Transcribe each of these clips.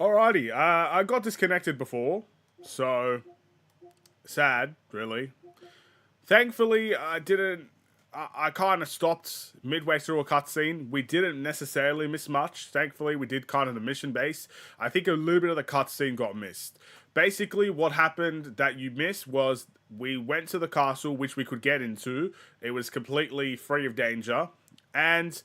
Alrighty, I got disconnected before, so sad, really. Thankfully, I didn't. I kind of stopped midway through a cutscene. We didn't necessarily miss much. Thankfully, we did kind of the mission base. I think a little bit of the cutscene got missed. Basically, what happened that you missed was we went to the castle, which we could get into. It was completely free of danger, and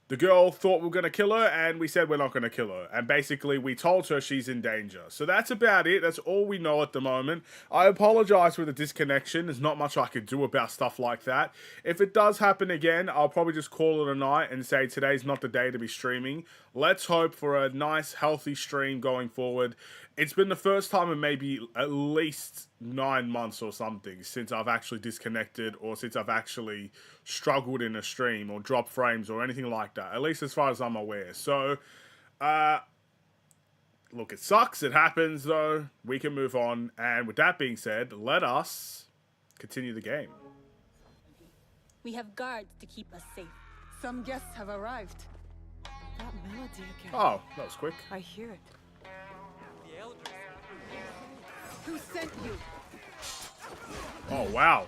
the girl thought we were going to kill her, and we said we're not going to kill her. And basically, we told her she's in danger. So that's about it. That's all we know at the moment. I apologize for the disconnection. There's not much I could do about stuff like that. If it does happen again, I'll probably just call it a night and say today's not the day to be streaming. Let's hope for a nice, healthy stream going forward. It's been the first time in maybe at least 9 months or something since I've actually disconnected or since I've actually struggled in a stream or dropped frames or anything like that, at least as far as I'm aware. So, look, it sucks. It happens, though. We can move on. And with that being said, let us continue the game. We have guards to keep us safe. Some guests have arrived. That melody again. Oh, that was quick. I hear it. Who sent you? Oh, wow.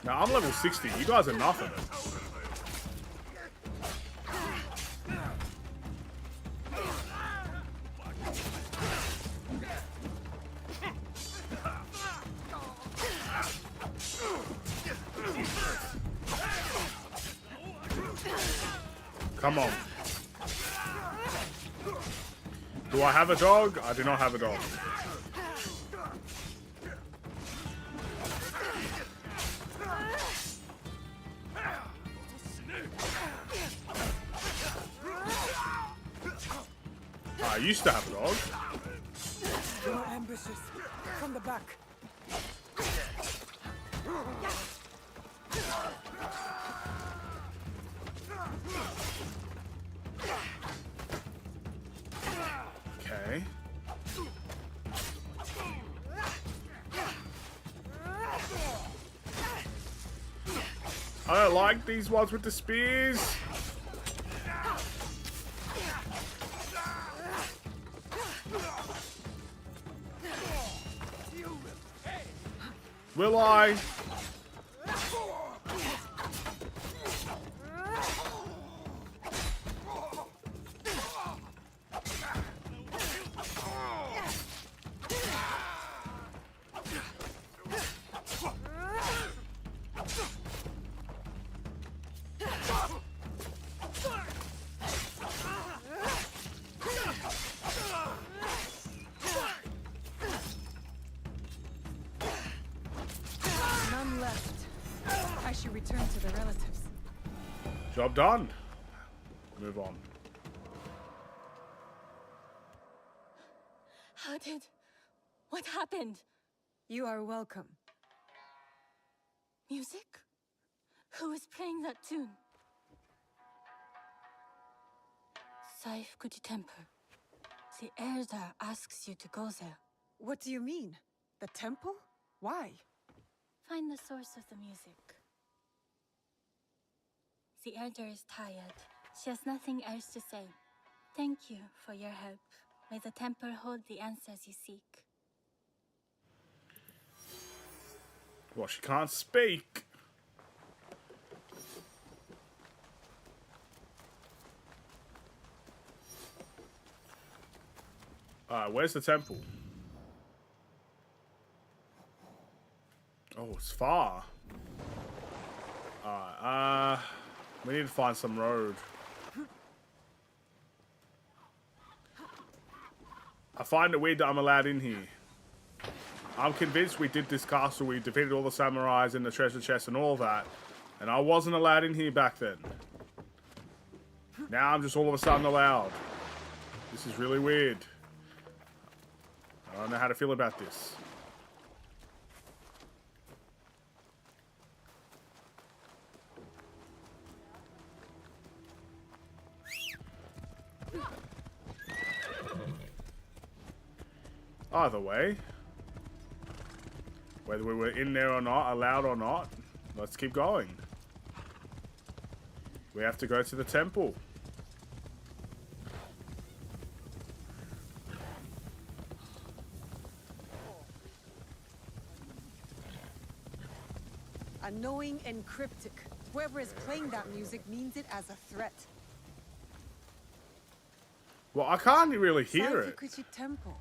Now, I'm level 60. You guys are nothing. Come on. Do I have a dog? I do not have a dog. I used to have a dog. More ambushes. From the back. Okay. I don't like these ones with the spears. Will I? None left. I should return to the relatives. Job done. Move on. What happened? You are welcome. Music? Who is playing that tune? Saif Kuti Temple. The elder asks you to go there. What do you mean? The temple? Why? Find the source of the music. The elder is tired. She has nothing else to say. Thank you for your help. May the temple hold the answers you seek. Well, she can't speak. Alright, where's the temple? Oh, it's far. Alright, we need to find some road. I find it weird that I'm allowed in here. I'm convinced we did this castle, we defeated all the samurais in the treasure chest and all that. And I wasn't allowed in here back then. Now I'm just all of a sudden allowed. This is really weird. I don't know how to feel about this. Either way. Whether we were in there or not, allowed or not, let's keep going. We have to go to the temple. Annoying and cryptic. Whoever is playing that music means it as a threat. Well, I can't really hear it. Saikuchi Temple,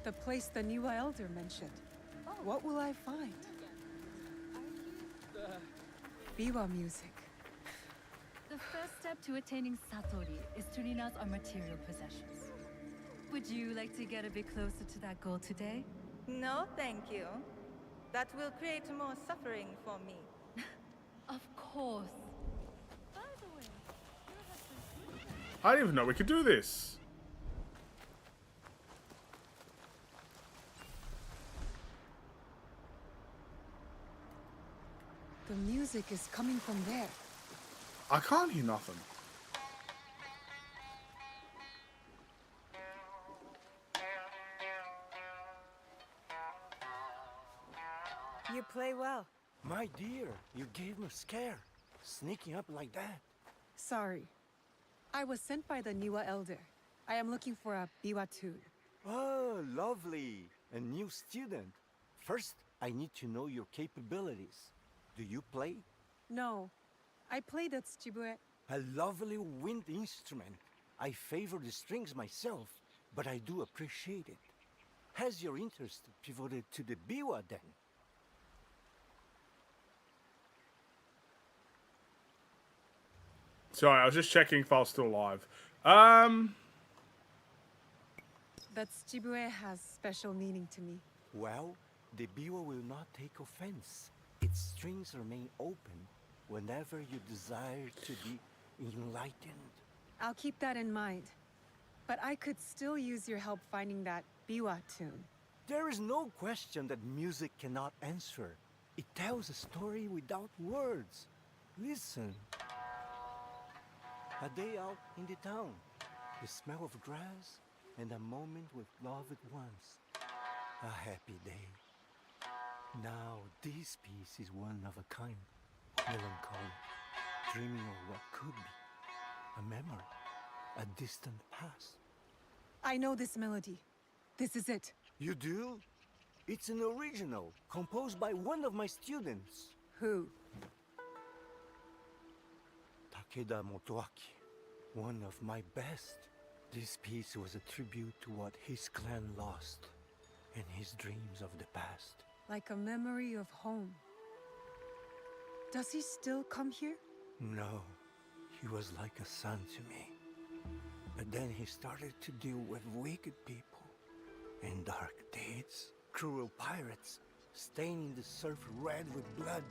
the place the Niwa Elder mentioned. What will I find? Biwa music. The first step to attaining Satori is to renounce our material possessions. Would you like to get a bit closer to that goal today? No, thank you. That will create more suffering for me. Of course. I didn't even know we could do this. The music is coming from there. I can't hear nothing. You play well. My dear, you gave me a scare. Sneaking up like that. Sorry. I was sent by the Niwa Elder. I am looking for a Biwa tune. Oh, lovely. A new student. First, I need to know your capabilities. Do you play? No. I play the Tsuchibue. A lovely wind instrument. I favor the strings myself, but I do appreciate it. Has your interest pivoted to the biwa then? Sorry, I was just checking if I was still alive. The Tsuchibue has special meaning to me. Well, the biwa will not take offense. Its strings remain open whenever you desire to be enlightened. I'll keep that in mind. But I could still use your help finding that Biwa tune. There is no question that music cannot answer. It tells a story without words. Listen. A day out in the town. The smell of grass and a moment with loved ones. A happy day. Now this piece is one of a kind. Melancholy. Dreaming of what could be. A memory. A distant past. I know this melody. This is it. You do? It's an original, composed by one of my students. Who? Takeda Motoaki, one of my best. This piece was a tribute to what his clan lost, and his dreams of the past. Like a memory of home. Does he still come here? No, he was like a son to me. But then he started to deal with wicked people, and dark deeds, cruel pirates, staining the surf red with blood.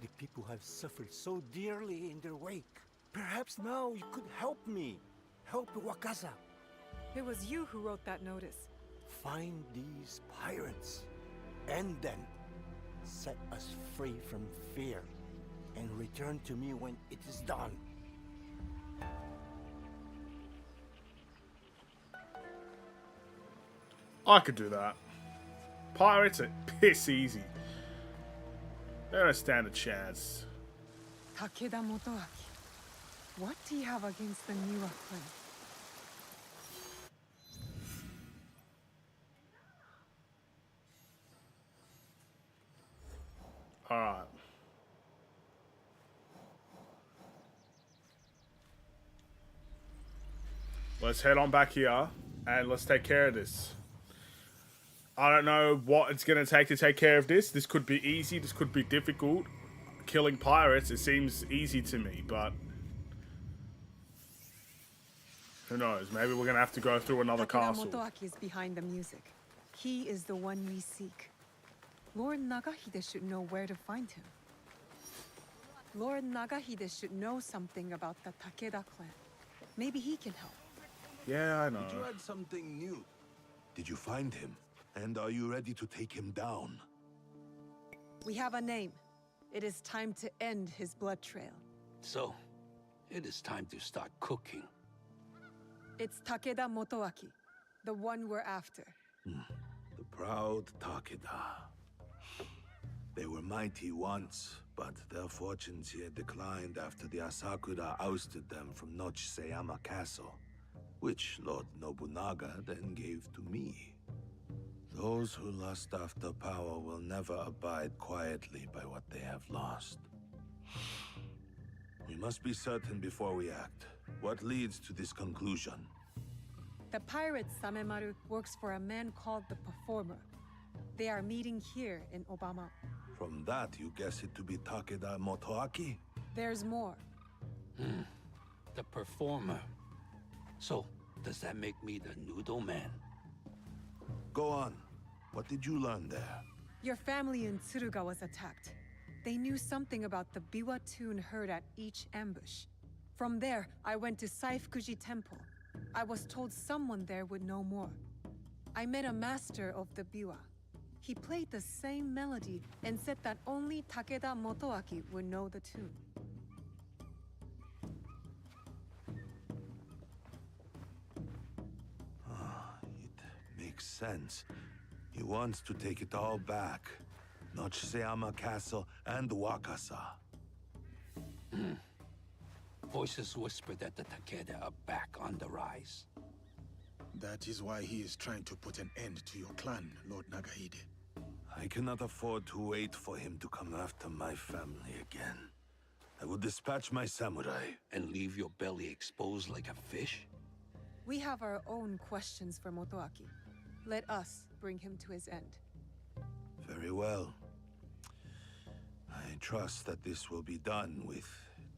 The people have suffered so dearly in their wake. Perhaps now you could help me. Help Wakaza. It was you who wrote that notice. Find these pirates. End them. Set us free from fear. And return to me when it is done. I could do that. Pirates are piss easy. They don't stand a chance. Takeda Motoaki. What do you have against the Niwa clan? Alright. Let's head on back here and let's take care of this. I don't know what it's going to take care of this. This could be easy. This could be difficult. Killing pirates, it seems easy to me, but who knows? Maybe we're going to have to go through another castle. Takeda Motoaki is behind the music. He is the one we seek. Lord Nagahide should know where to find him. Lord Nagahide should know something about the Takeda clan. Maybe he can help. Yeah, I know. Did you add something new? Did you find him? And are you ready to take him down? We have a name. It is time to end his blood trail. So, it is time to start cooking. It's Takeda Motoaki, the one we're after. The proud Takeda. They were mighty once, but their fortunes here declined after the Asakura ousted them from Nochiseyama Castle, which Lord Nobunaga then gave to me. Those who lust after power will never abide quietly by what they have lost. We must be certain before we act. What leads to this conclusion? The pirate Samemaru works for a man called the Performer. They are meeting here in Obama. From that, you guess it to be Takeda Motoaki? There's more. The Performer. So, does that make me the Noodle Man? Go on. What did you learn there? Your family in Tsuruga was attacked. They knew something about the Biwa tune heard at each ambush. From there, I went to Saifukuji Temple. I was told someone there would know more. I met a master of the Biwa. He played the same melody and said that only Takeda Motoaki would know the tune. It makes sense. He wants to take it all back. Nochiseyama Castle and Wakasa. Voices whisper that the Takeda are back on the rise. That is why he is trying to put an end to your clan, Lord Nagahide. I cannot afford to wait for him to come after my family again. I will dispatch my samurai. And leave your belly exposed like a fish? We have our own questions for Motoaki. Let us bring him to his end. Very well. I trust that this will be done with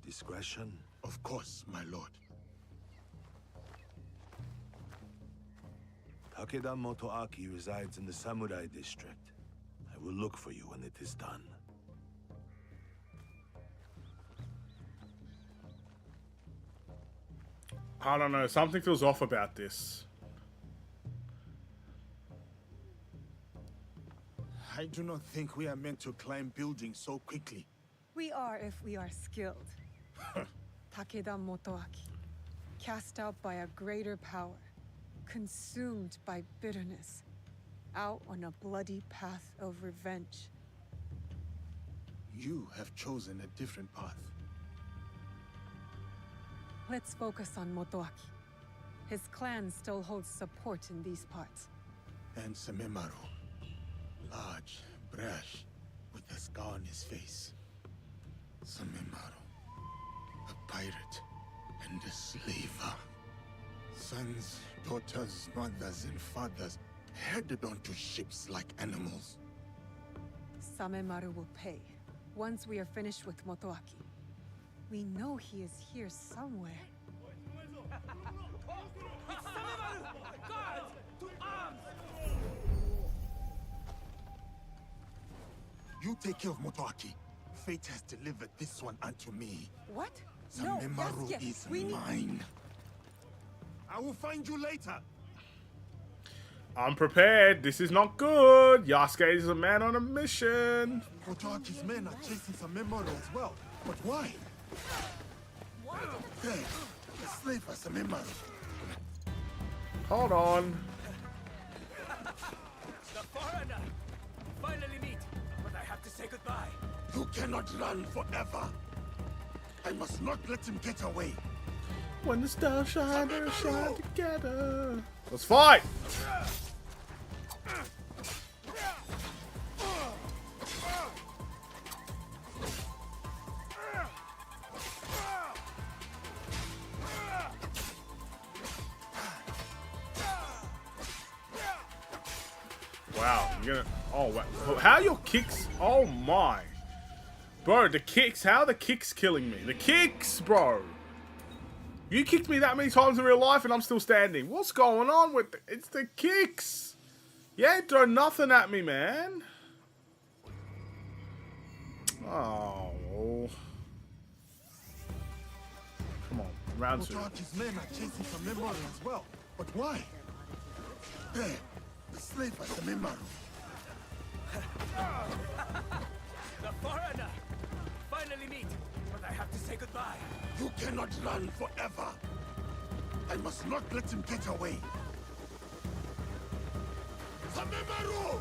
discretion. Of course, my lord. Takeda Motoaki resides in the Samurai District. I will look for you when it is done. I don't know. Something feels off about this. I do not think we are meant to climb buildings so quickly. We are if we are skilled. Takeda Motoaki, cast out by a greater power, consumed by bitterness, out on a bloody path of revenge. You have chosen a different path. Let's focus on Motoaki. His clan still holds support in these parts. And Samemaru. Large, brash, with a scar on his face. Samemaru. A pirate and a slaver. Sons, daughters, mothers, and fathers headed onto ships like animals. Samemaru will pay, once we are finished with Motoaki. We know he is here somewhere. You take care of Motoaki. Fate has delivered this one unto me. What? No, Samemaru yes, is we need... mine. I will find you later. I'm prepared. This is not good. Yasuke is a man on a mission. Motoaki's men are chasing Samemaru as well. But why? There, the slave for Samemaru. Hold on. The foreigner! Finally meet, but I have to say goodbye. You cannot run forever. I must not let him get away. When the stars shine, they shine together. Let's fight! Wow, you're gonna... Oh, wow. How are your kicks? Oh my. Bro, the kicks. How are the kicks killing me? The kicks, bro. You kicked me that many times in real life and I'm still standing. What's going on with the... It's the kicks. You ain't throw nothing at me, man. Oh. Come on, round two. Motoaki's men are chasing Samemaru as well. But why? There, the slave for Samemaru. The foreigner! Finally meet, but I have to say goodbye. You cannot run forever. I must not let him get away. Samemaru!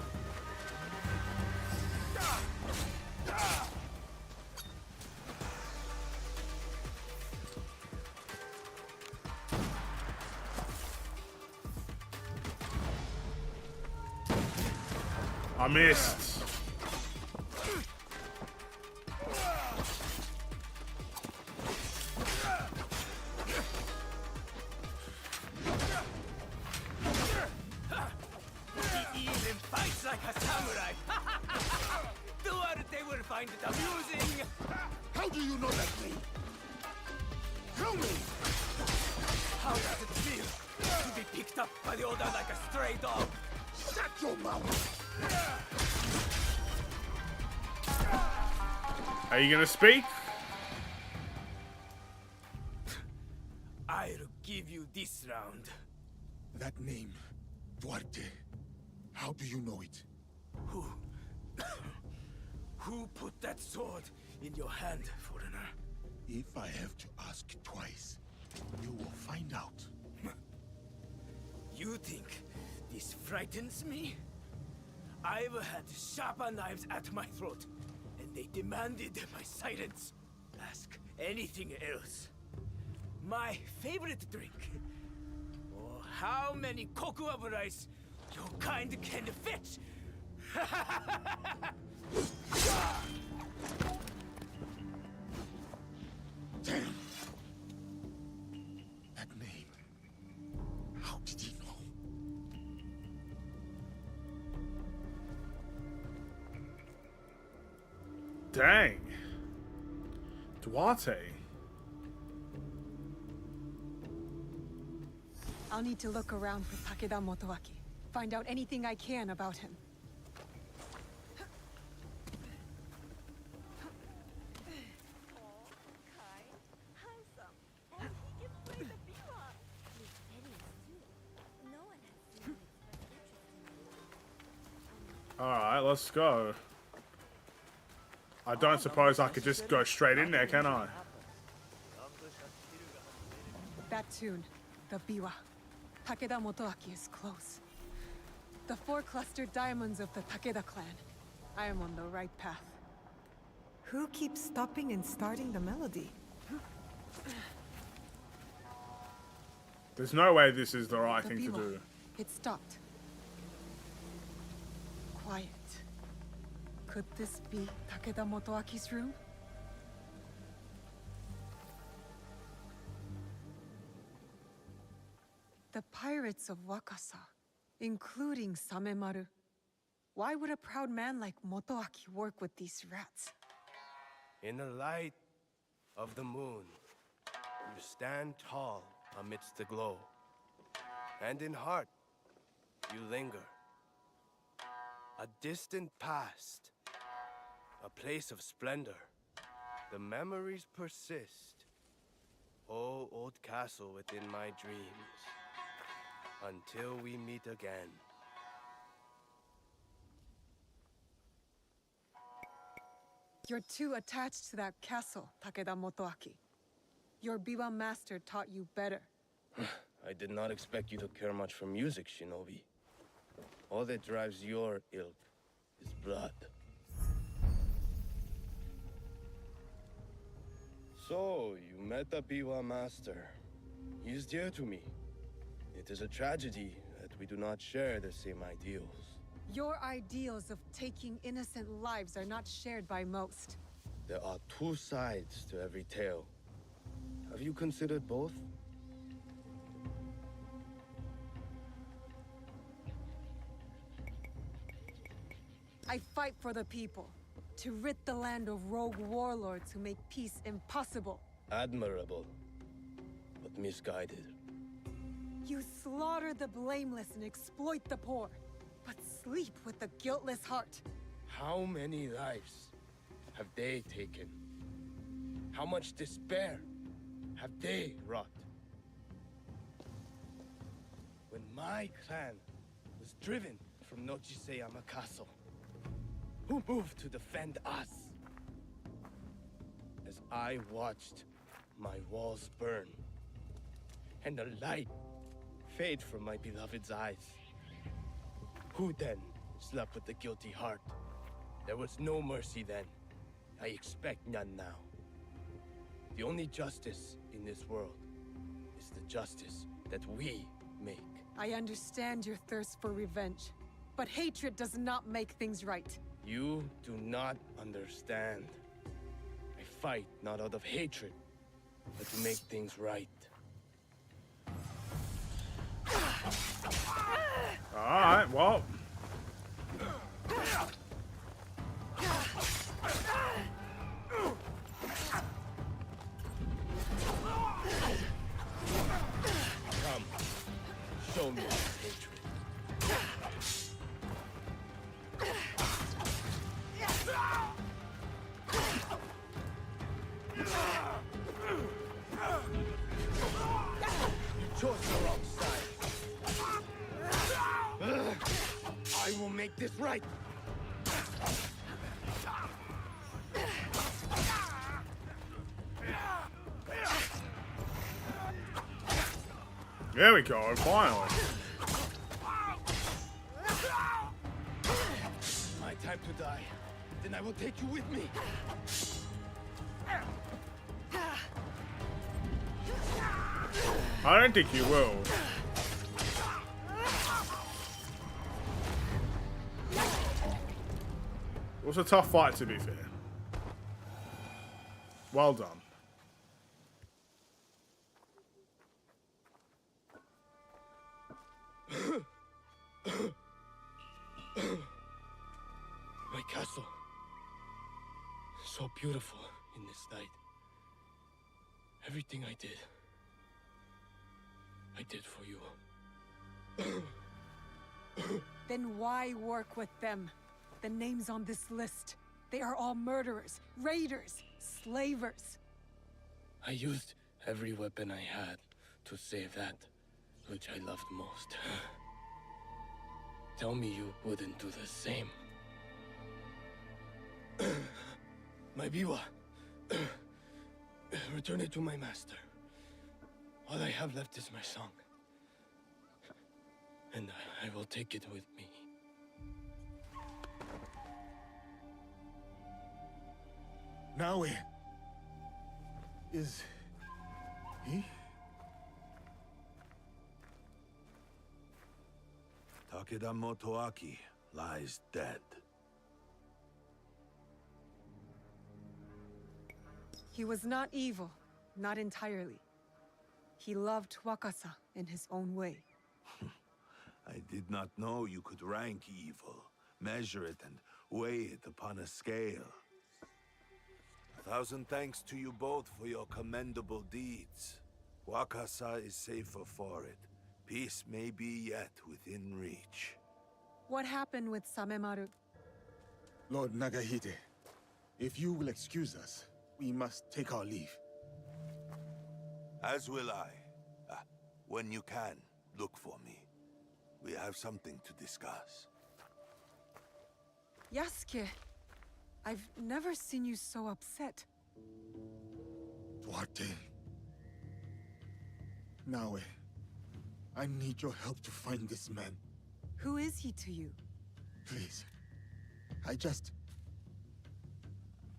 I missed. He even fights like a samurai. Thought they would find it amusing. How do you know that name? Tell me! How does it feel to be picked up by the order like a stray dog? Shut your mouth! Are you gonna speak? I'll give you this round. That name, Duarte. How do you know it? Who? Who put that sword in your hand, foreigner? If I have to ask twice, you will find out. You think this frightens me? I've had sharper knives at my throat, and they demanded my silence. Ask anything else. My favorite drink. Or how many koku of rice your kind can fetch. Damn! That name. How did he know? Dang. Duarte. I'll need to look around for Takeda Motoaki. Find out anything I can about him. Alright, let's go. I don't suppose I could just go straight in there, can I? That tune, the Biwa. Takeda Motoaki is close. The 4 clustered diamonds of the Takeda clan. I am on the right path. Who keeps stopping and starting the melody? There's no way this is the right The thing to Biwa. do. It stopped. Quiet. Could this be Takeda Motoaki's room? The pirates of Wakasa, including Samemaru. Why would a proud man like Motoaki work with these rats? In the light of the moon, you stand tall amidst the glow. And in heart, you linger. A distant past, a place of splendor. The memories persist. Oh, old castle within my dreams. Until we meet again. You're too attached to that castle, Takeda Motoaki. Your Biwa master taught you better. I did not expect you to care much for music, Shinobi. All that drives your ilk is blood. So, you met the Biwa master. He is dear to me. It is a tragedy that we do not share the same ideals. Your ideals of taking innocent lives are not shared by most. There are two sides to every tale. Have you considered both? I fight for the people, to rid the land of rogue warlords who make peace impossible. Admirable, but misguided. You slaughter the blameless and exploit the poor, but sleep with the guiltless heart. How many lives have they taken? How much despair have they wrought? When my clan was driven from Nochiseyama Castle, who moved to defend us? As I watched my walls burn, and the light fade from my beloved's eyes, who then slept with the guilty heart? There was no mercy then. I expect none now. The only justice in this world is the justice that we make. I understand your thirst for revenge, but hatred does not make things right. You do not understand. I fight not out of hatred, but to make things right. Alright, well. Come, show me hatred. You chose the wrong side. I will make this right. There we go, finally. My time to die. Then I will take you with me. I don't think you will. It was a tough fight, to be fair. Well done. My castle. So beautiful in this night. Everything I did for you. Then why work with them? The names on this list, they are all murderers, raiders, slavers. I used every weapon I had to save that which I loved most. Tell me you wouldn't do the same. My biwa. Return it to my master. All I have left is my song. And I will take it with me. Naue. Is he? Takeda Motoaki lies dead. He was not evil, not entirely. He loved Wakasa in his own way. I did not know you could rank evil, measure it, and weigh it upon a scale. 1,000 thanks to you both for your commendable deeds. Wakasa is safer for it. Peace may be yet within reach. What happened with Samemaru? Lord Nagahide, if you will excuse us, we must take our leave. As will I. When you can, look for me. We have something to discuss. Yasuke, I've never seen you so upset. Duarte. Naue, I need your help to find this man. Who is he to you? Please.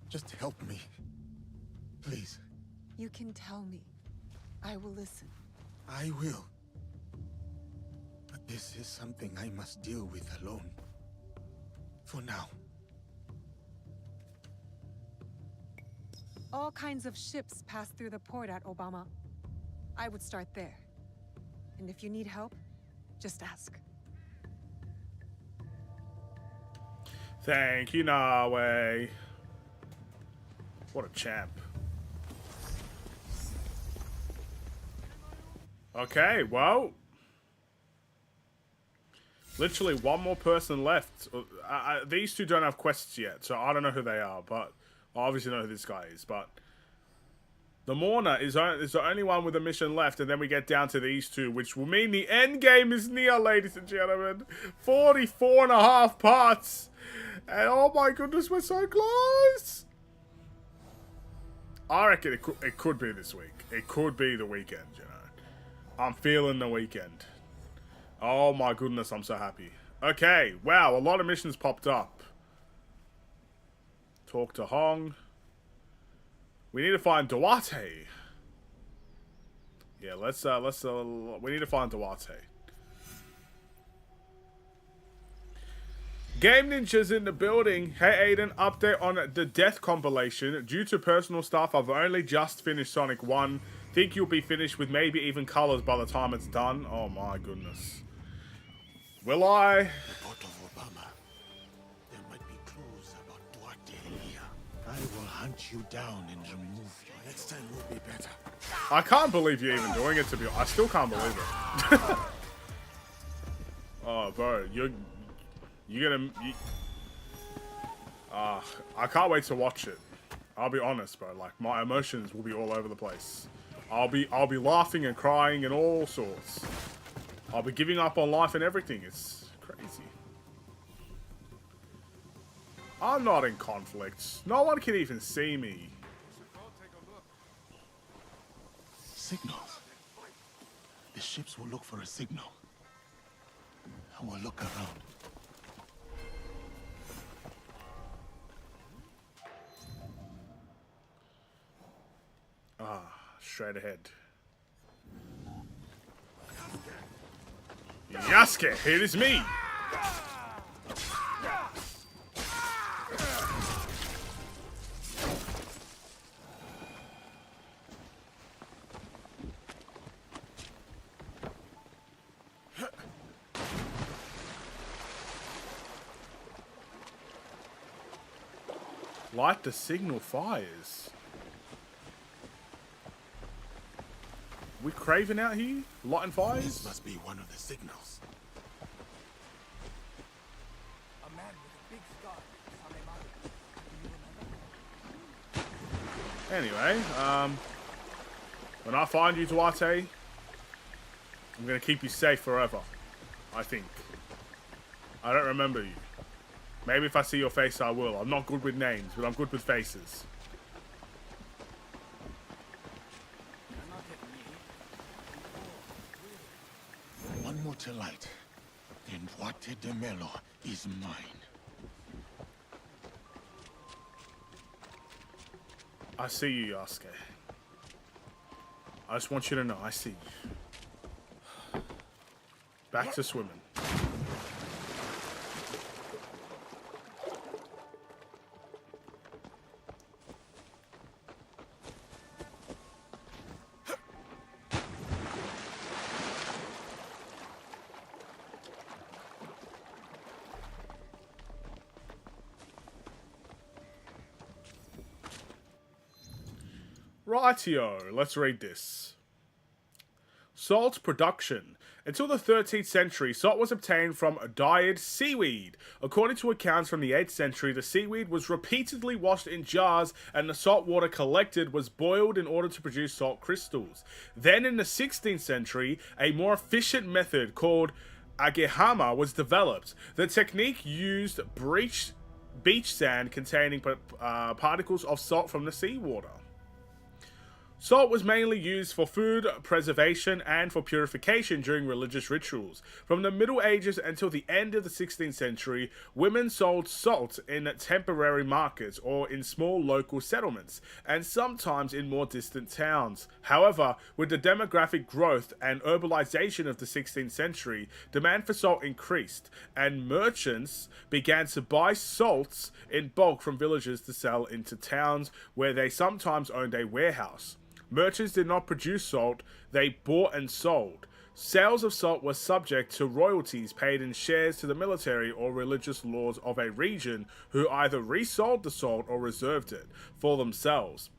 Just help me. Please. You can tell me. I will listen. I will. But this is something I must deal with alone. For now. All kinds of ships pass through the port at Obama. I would start there. And if you need help, just ask. Thank you, Naue. What a champ. Okay, well. Literally one more person left. These two don't have quests yet, so I don't know who they are, but I obviously know who this guy is, but the Mourner is the only one with a mission left, and then we get down to these two, which will mean the end game is near, ladies and gentlemen. 44 and a half parts. And oh my goodness, we're so close. I reckon it could be this week. It could be the weekend, you know. I'm feeling the weekend. Oh my goodness, I'm so happy. Okay, wow, a lot of missions popped up. Talk to Hong. We need to find Duarte. Yeah, let's we need to find Duarte. Game Ninja's in the building. Hey Aiden, update on the Death compilation. Due to personal stuff, I've only just finished Sonic 1. Think you'll be finished with maybe even colors by the time it's done. Oh my goodness. Will I? The port of Obama. There might be clues about Duarte here. I will hunt you down and remove you. Next time will be better. I can't believe you're even doing it, to be honest. I still can't believe it. Oh, bro, you're gonna... I can't wait to watch it. I'll be honest, bro. Like, my emotions will be all over the place. I'll be laughing and crying and all sorts. I'll be giving up on life and everything. It's crazy. I'm not in conflict. No one can even see me. Signals. The ships will look for a signal. I will look around. Straight ahead. Yasuke, it is me! Light the signal fires. We craving out here? Lighting fires? This must be one of the signals. A man with a big scar. Anyway, when I find you, Duarte, I'm gonna keep you safe forever. I think. I don't remember you. Maybe if I see your face, I will. I'm not good with names, but I'm good with faces. One more to light. Then Duarte de Melo is mine. I see you, Yasuke. I just want you to know, I see you. Back to swimming. Rightio, let's read this. Salt production. Until the 13th century, salt was obtained from dyed seaweed. According to accounts from the 8th century, the seaweed was repeatedly washed in jars and the salt water collected was boiled in order to produce salt crystals. Then in the 16th century, a more efficient method called agehama was developed. The technique used beach sand containing particles of salt from the seawater. Salt was mainly used for food preservation and for purification during religious rituals. From the Middle Ages until the end of the 16th century, women sold salt in temporary markets or in small local settlements, and sometimes in more distant towns. However, with the demographic growth and urbanization of the 16th century, demand for salt increased, and merchants began to buy salts in bulk from villages to sell into towns where they sometimes owned a warehouse. Merchants did not produce salt, they bought and sold. Sales of salt were subject to royalties paid in shares to the military or religious lords of a region who either resold the salt or reserved it for themselves,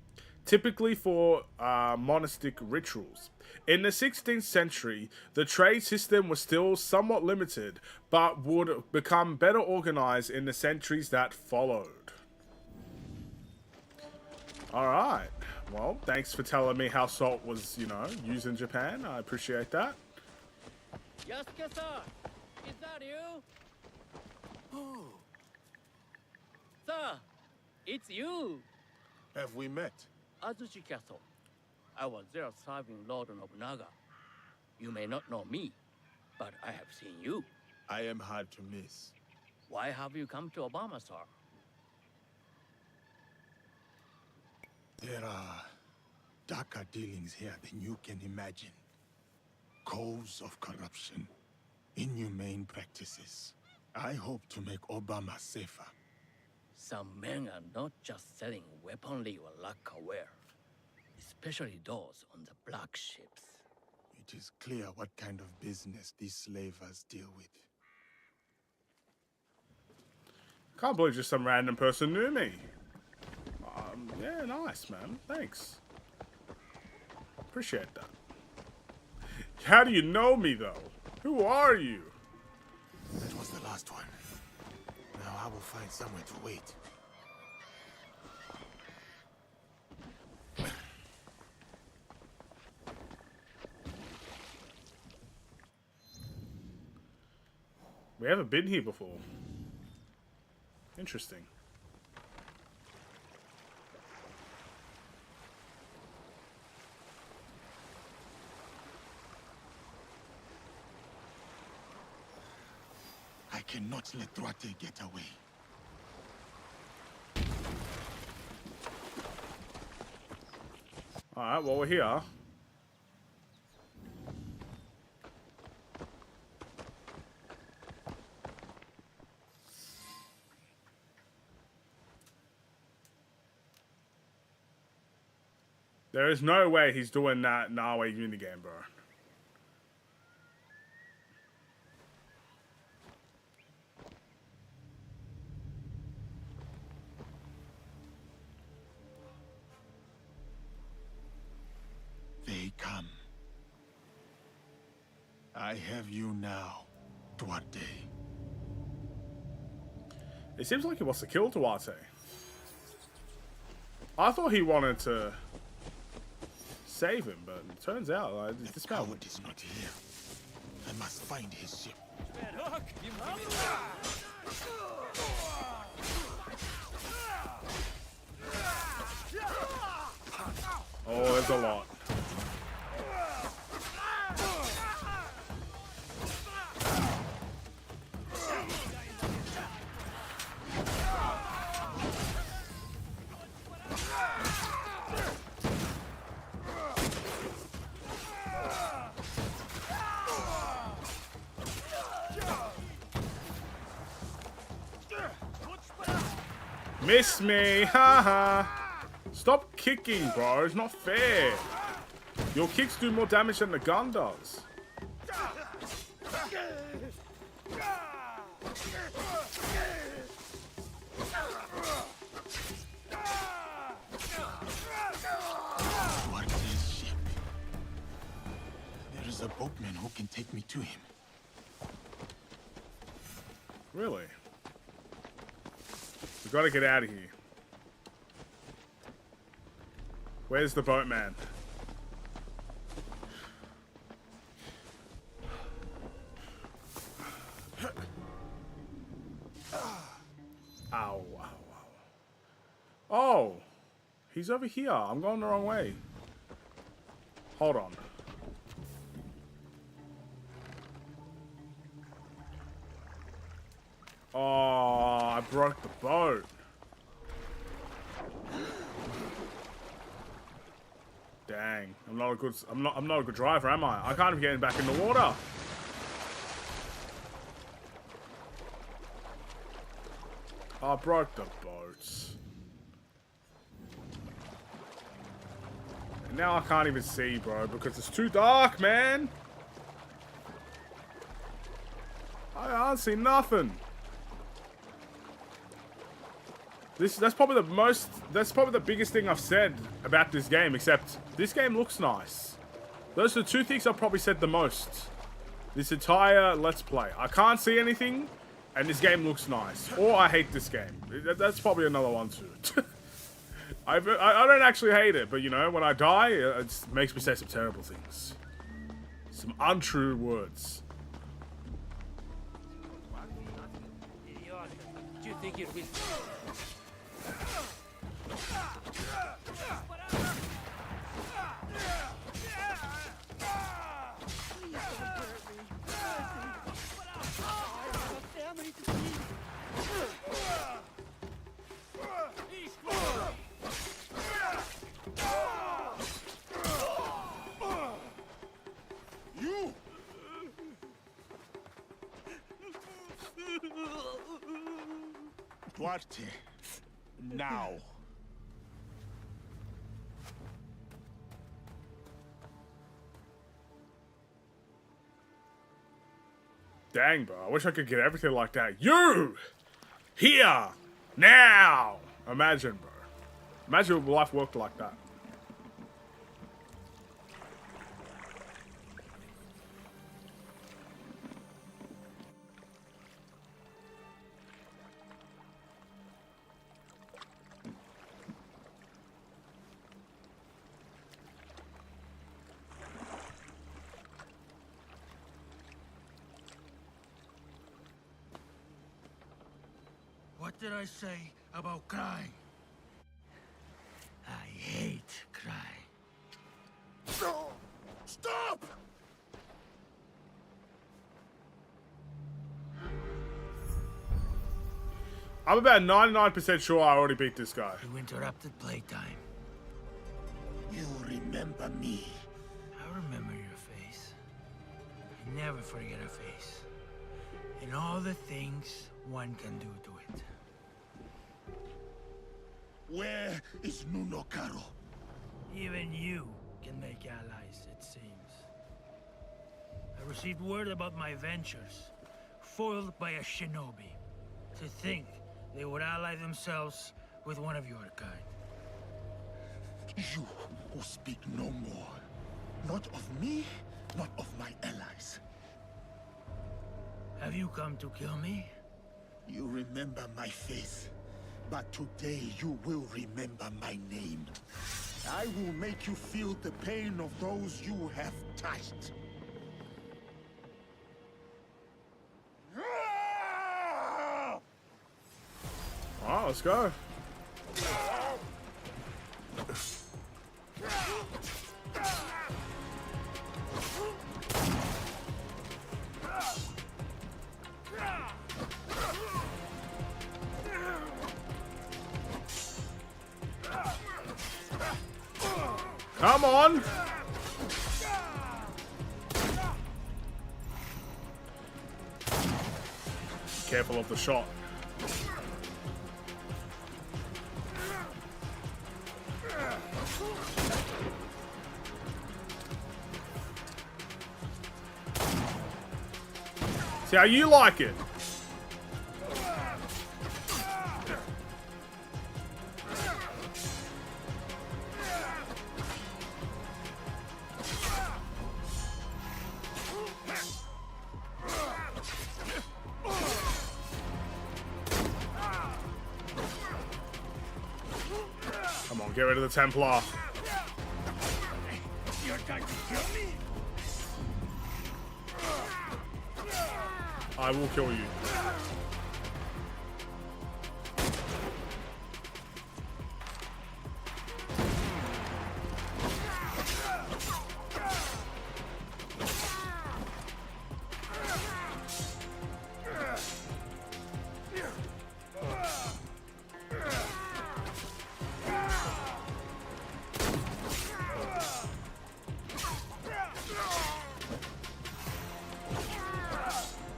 typically for monastic rituals. In the 16th century, the trade system was still somewhat limited, but would become better organized in the centuries that followed. Alright. Well, thanks for telling me how salt was, used in Japan. I appreciate that. Yasuke-san, is that you? Oh. Sir, it's you. Have we met? Azuchi Castle. I was there serving Lord Nobunaga. You may not know me, but I have seen you. I am hard to miss. Why have you come to Obama, sir? There are darker dealings here than you can imagine. Coves of corruption, inhumane practices. I hope to make Obama safer. Some men are not just selling weaponry or lacquerware, especially those on the black ships. It is clear what kind of business these slavers deal with. Can't believe just some random person knew me. Yeah, nice, man. Thanks. Appreciate that. How do you know me, though? Who are you? That was the last one. Now I will find somewhere to wait. We haven't been here before. Interesting. I cannot let Duarte get away. Alright, well, we're here. There is no way he's doing that Nawe unigame, bro. They come. I have you now, Duarte. It seems like he wants to kill Duarte. I thought he wanted to save him, but it turns out like, this man is not here. I must find his ship. Oh, there's a lot. Miss me, haha. Stop kicking, bro. It's not fair. Your kicks do more damage than the gun does. Duarte's ship. There is a boatman who can take me to him. Really? We gotta get out of here. Where's the boatman? Ow, ow, ow. Oh! He's over here. I'm going the wrong way. Hold on. Oh, I broke the boat. Dang, I'm not a good driver, am I? I can't even get back in the water. I broke the boats. And now I can't even see, bro, because it's too dark, man. I can't see nothing. That's probably the biggest thing I've said about this game, except this game looks nice. Those are the two things I've probably said the most. This entire Let's Play. I can't see anything, and this game looks nice. Or I hate this game. That's probably another one too. I don't actually hate it, but you know, when I die, it makes me say some terrible things. Some untrue words. Do you think it will? Duarte. Now. Dang, bro. I wish I could get everything like that. You! Here! Now! Imagine, bro. Imagine if life worked like that. What did I say about crying? I hate crying. No! Stop! I'm about 99% sure I already beat this guy. You interrupted playtime. You remember me. I remember your face. I never forget a face. And all the things one can do to it. Where is Nuno Caro? Even you can make allies, it seems. I received word about my ventures, foiled by a shinobi. To think they would ally themselves with one of your kind. You who speak no more. Not of me, not of my allies. Have you come to kill me? You remember my face, but today you will remember my name. I will make you feel the pain of those you have touched. Alright, let's go. Come on! Careful of the shot. See how you like it. Come on, get rid of the Templar. You're trying to kill me? I will kill you.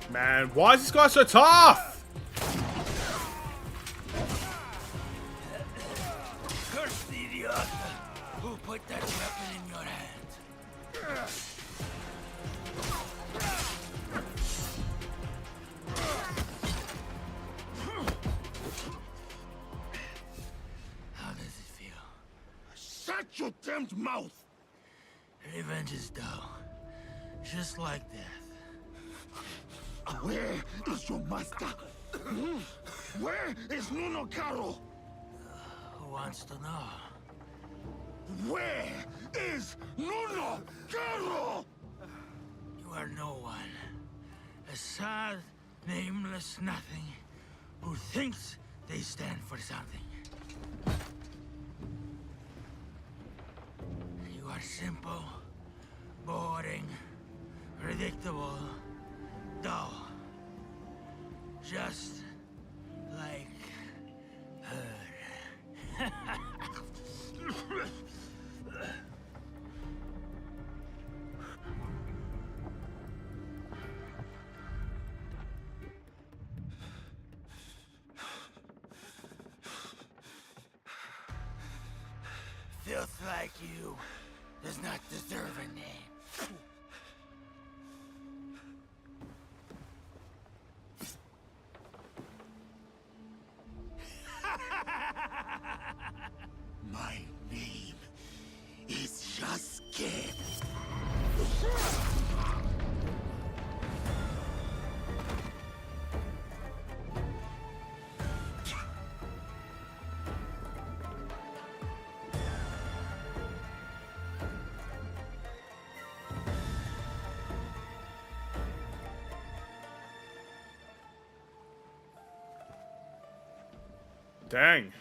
Man, why is this guy so tough? Curse the idiot who put that weapon in your hand. How does it feel? Shut your damned mouth! Revenge is dull. Just like death. Where is your master? Where is Nuno Caro? Who wants to know? Where is Nuno Caro? You are no one. A sad, nameless nothing who thinks they stand for something. You are simple, boring, predictable, dull. Just like her. filth like you does not deserve a name. My name is Yasuke. Dang.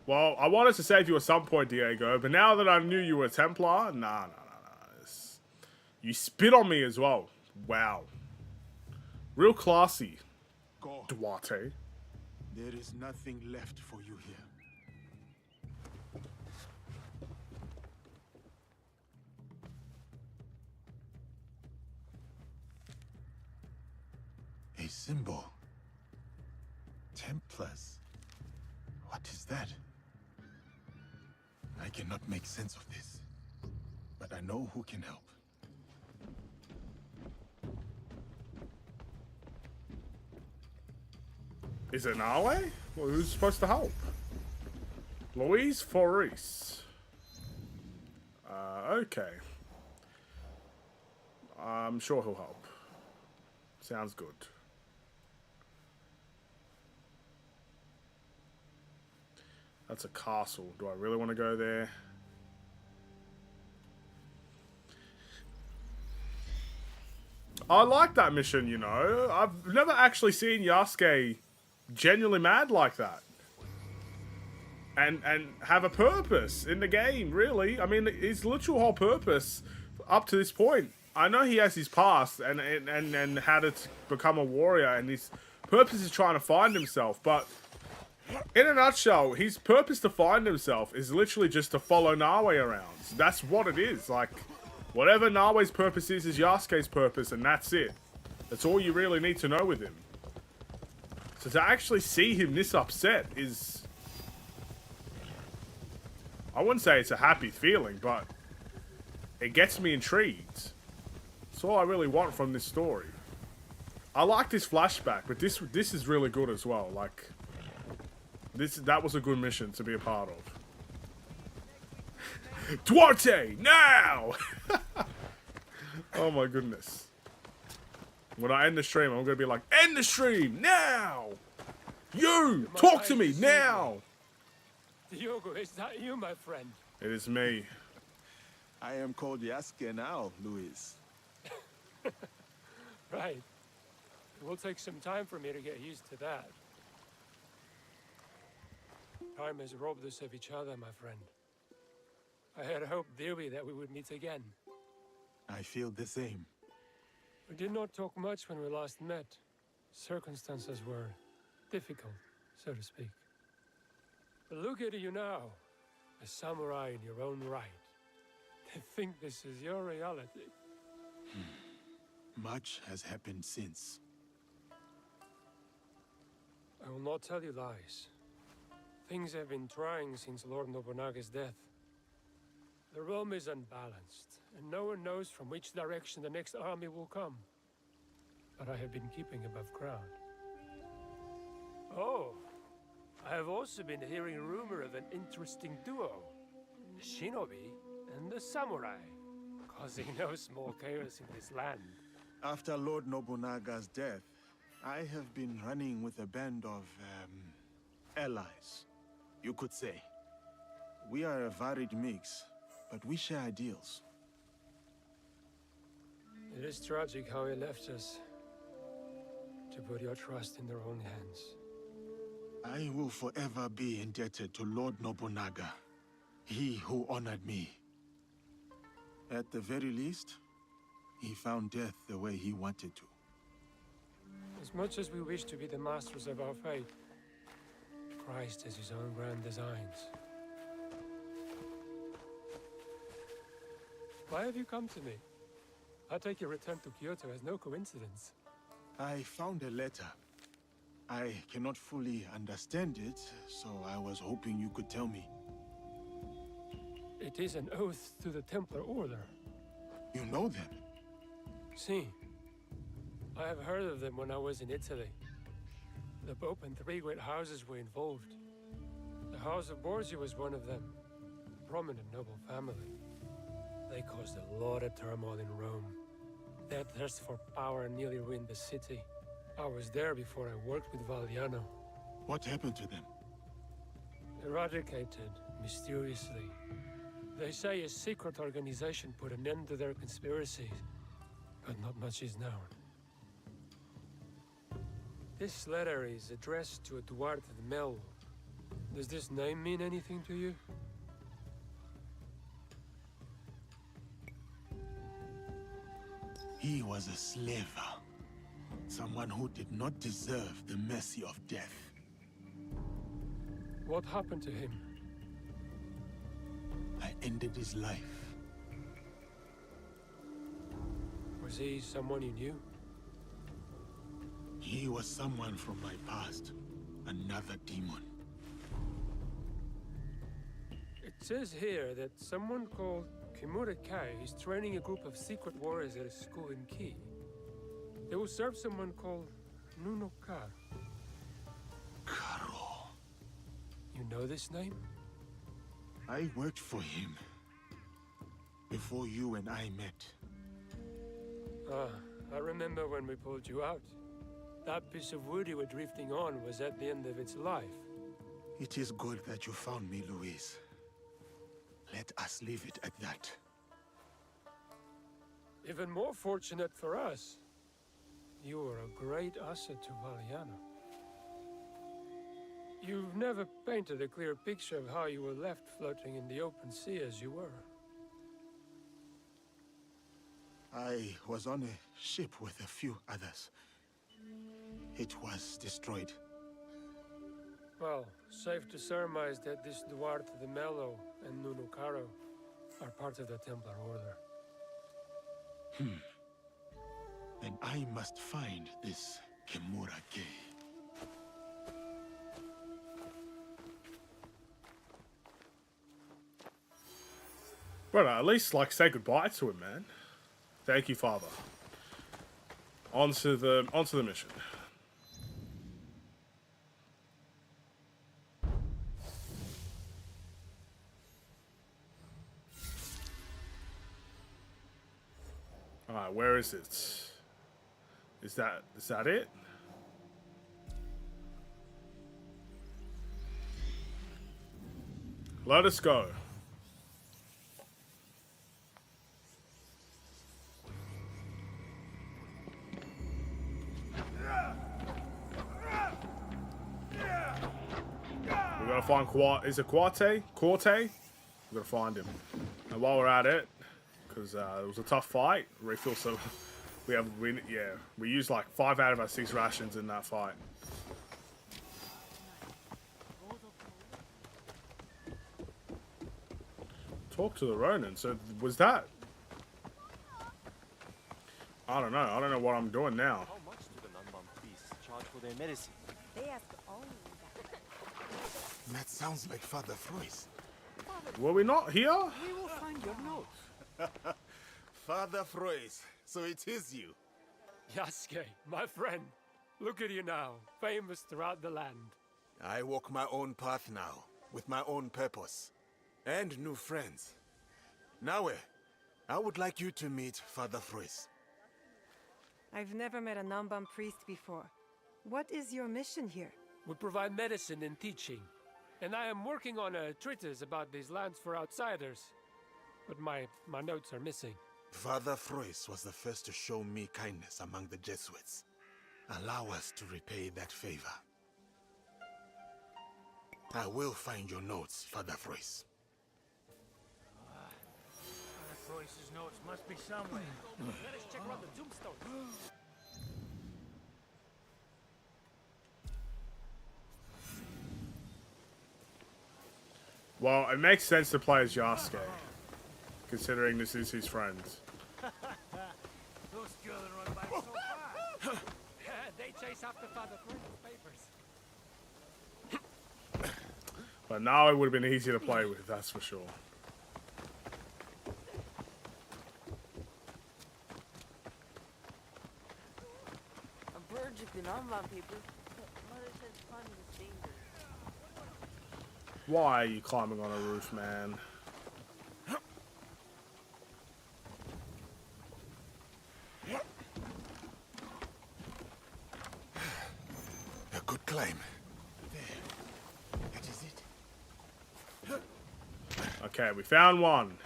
Well, I wanted to save you at some point, Diego, but now that I knew you were a Templar, nah. You spit on me as well. Wow. Real classy, Go. Duarte. There is nothing left for you here. A symbol. Templars. What is that? I cannot make sense of this, but I know who can help. Is it Nawe? Well, who's supposed to help? Luis Foris. Okay. I'm sure he'll help. Sounds good. That's a castle. Do I really want to go there? I like that mission, you know. I've never actually seen Yasuke genuinely mad like that. And have a purpose in the game, really. I mean, his literal whole purpose up to this point. I know he has his past and how to become a warrior, and his purpose is trying to find himself, but in a nutshell, his purpose to find himself is literally just to follow Nawe around. That's what it is. Like, whatever Nawe's purpose is Yasuke's purpose, and that's it. That's all you really need to know with him. So to actually see him this upset is... I wouldn't say it's a happy feeling, but it gets me intrigued. That's all I really want from this story. I like this flashback, but this is really good as well. Like, that was a good mission to be a part of. Duarte, now! Oh my goodness. When I end the stream, I'm gonna be like, end the stream, now! You, talk to me, now! Diogo, is that you, my friend? It is me. I am called Yasuke now, Luis. Right. It will take some time for me to get used to that. Time has robbed us of each other, my friend. I had hoped dearly that we would meet again. I feel the same. We did not talk much when we last met. Circumstances were difficult, so to speak. But look at you now, a samurai in your own right. To think this is your reality. Much has happened since. I will not tell you lies. Things have been trying since Lord Nobunaga's death. The realm is unbalanced, and no one knows from which direction the next army will come. But I have been keeping above ground. Oh, I have also been hearing rumor of an interesting duo. The shinobi and the samurai, causing no small chaos in this land. After Lord Nobunaga's death, I have been running with a band of, allies, you could say. We are a varied mix, but we share ideals. It is tragic how he left us, to put your trust in their own hands. I will forever be indebted to Lord Nobunaga, he who honored me. At the very least, he found death the way he wanted to. As much as we wish to be the masters of our fate, Christ has his own grand designs. Why have you come to me? I take your return to Kyoto as no coincidence. I found a letter. I cannot fully understand it, so I was hoping you could tell me. It is an oath to the Templar Order. You know them? Si. I have heard of them when I was in Italy. The Pope and 3 great houses were involved. The House of Borgia was one of them. A prominent noble family. They caused a lot of turmoil in Rome. Their thirst for power nearly ruined the city. I was there before I worked with Valliano. What happened to them? Eradicated, mysteriously. They say a secret organization put an end to their conspiracies, but not much is known. This letter is addressed to Eduardo de Mello. Does this name mean anything to you? He was a slaver. Someone who did not deserve the mercy of death. What happened to him? I ended his life. Was he someone you knew? He was someone from my past. Another demon. It says here that someone called Kimura Kai is training a group of secret warriors at a school in Kii. They will serve someone called Nuno Kar. Karo. You know this name? I worked for him before you and I met. I remember when we pulled you out. That piece of wood you were drifting on was at the end of its life. It is good that you found me, Luis. Let us leave it at that. Even more fortunate for us. You were a great asset to Valliano. You've never painted a clear picture of how you were left floating in the open sea as you were. I was on a ship with a few others. It was destroyed. Well, safe to surmise that this Duarte de Mello and Nuno Caro are part of the Templar Order. Then I must find this Kimura Kei. Brother, at least, like, say goodbye to him, man. Thank you, Father. On to the mission. Alright, where is it? Is that it? Let us go. We gotta find is it Quarte? We gotta find him. And while we're at it, because it was a tough fight, refill some. We used like 5 out of our 6 rations in that fight. Talk to the Ronin. So was that? I don't know. I don't know what I'm doing now. How much do the Nanban priests charge for their medicine? They ask only that. That sounds like Father Frois. Were we not here? We will find your notes. Father Frois, so it is you. Yasuke, my friend. Look at you now, famous throughout the land. I walk my own path now, with my own purpose. And new friends. Naue, I would like you to meet Father Frois. I've never met a Namban priest before. What is your mission here? We provide medicine and teaching. And I am working on a treatise about these lands for outsiders. But my notes are missing. Father Frois was the first to show me kindness among the Jesuits. Allow us to repay that favor. I will find your notes, Father Frois. Frois's notes must be somewhere. Let us check around the tombstone. Well, it makes sense to play as Yasuke, considering this is his friend. Those children run by so fast. They chase after Father Frois's papers. But now it would have been easier to play with, that's for sure. allergic to non-bomb people. Mother says fun is dangerous. Why are you climbing on a roof, man? A good climb. There. That is it. Okay, we found one.